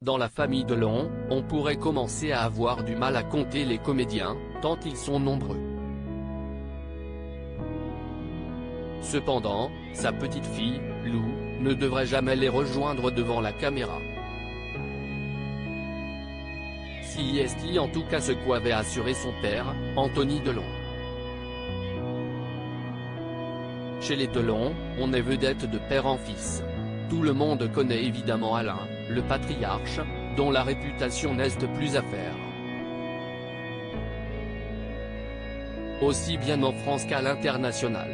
Dans la famille Delon, on pourrait commencer à avoir du mal à compter les comédiens, tant ils sont nombreux. Cependant, sa petite fille, Lou, ne devrait jamais les rejoindre devant la caméra. Si est en tout cas ce qu'avait assuré son père, Anthony Delon. Chez les Delon, on est vedette de père en fils. Tout le monde connaît évidemment Alain, le patriarche, dont la réputation n'est plus à faire. Aussi bien en France qu'à l'international.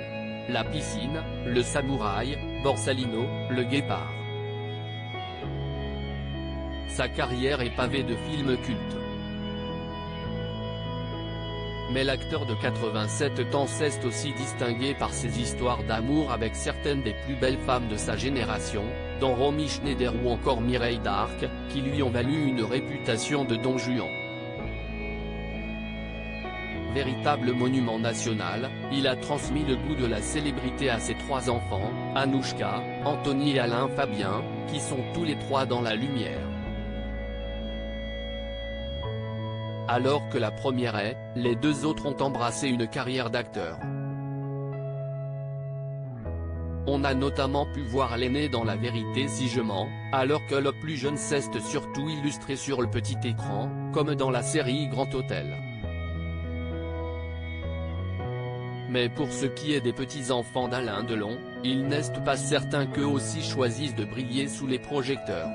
La piscine, le samouraï, Borsalino, le guépard. Sa carrière est pavée de films cultes. Mais l'acteur de 87 ans s'est aussi distingué par ses histoires d'amour avec certaines des plus belles femmes de sa génération, dont Romy Schneider ou encore Mireille d'Arc, qui lui ont valu une réputation de Don Juan. Véritable monument national, il a transmis le goût de la célébrité à ses 3 enfants, Anouchka, Anthony et Alain Fabien, qui sont tous les 3 dans la lumière. Alors que la première est, les 2 autres ont embrassé une carrière d'acteur. On a notamment pu voir l'aîné dans La Vérité si je mens, alors que le plus jeune s'est surtout illustré sur le petit écran, comme dans la série Grand Hôtel. Mais pour ce qui est des petits-enfants d'Alain Delon, il n'est pas certain qu'eux aussi choisissent de briller sous les projecteurs.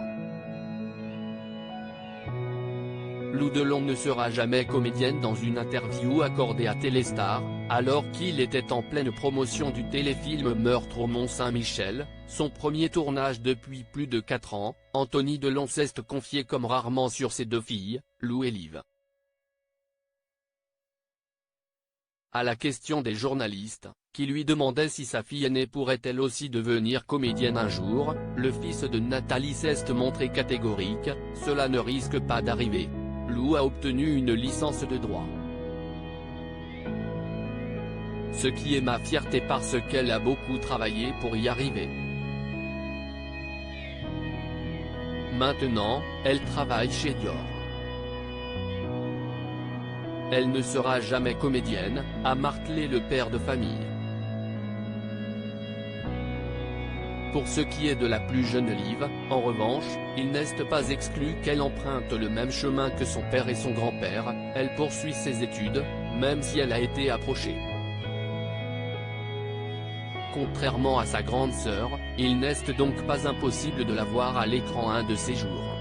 Lou Delon ne sera jamais comédienne dans une interview accordée à Téléstar, alors qu'il était en pleine promotion du téléfilm Meurtre au Mont-Saint-Michel, son premier tournage depuis plus de 4 ans. Anthony Delon s'est confié comme rarement sur ses 2 filles, Lou et Liv. À la question des journalistes, qui lui demandaient si sa fille aînée pourrait elle aussi devenir comédienne un jour, le fils de Nathalie s'est montré catégorique, cela ne risque pas d'arriver. Lou a obtenu une licence de droit. Ce qui est ma fierté parce qu'elle a beaucoup travaillé pour y arriver. Maintenant, elle travaille chez Dior. Elle ne sera jamais comédienne, a martelé le père de famille. Pour ce qui est de la plus jeune Liv, en revanche, il n'est pas exclu qu'elle emprunte le même chemin que son père et son grand-père, elle poursuit ses études, même si elle a été approchée. Contrairement à sa grande sœur, il n'est donc pas impossible de la voir à l'écran un de ces jours.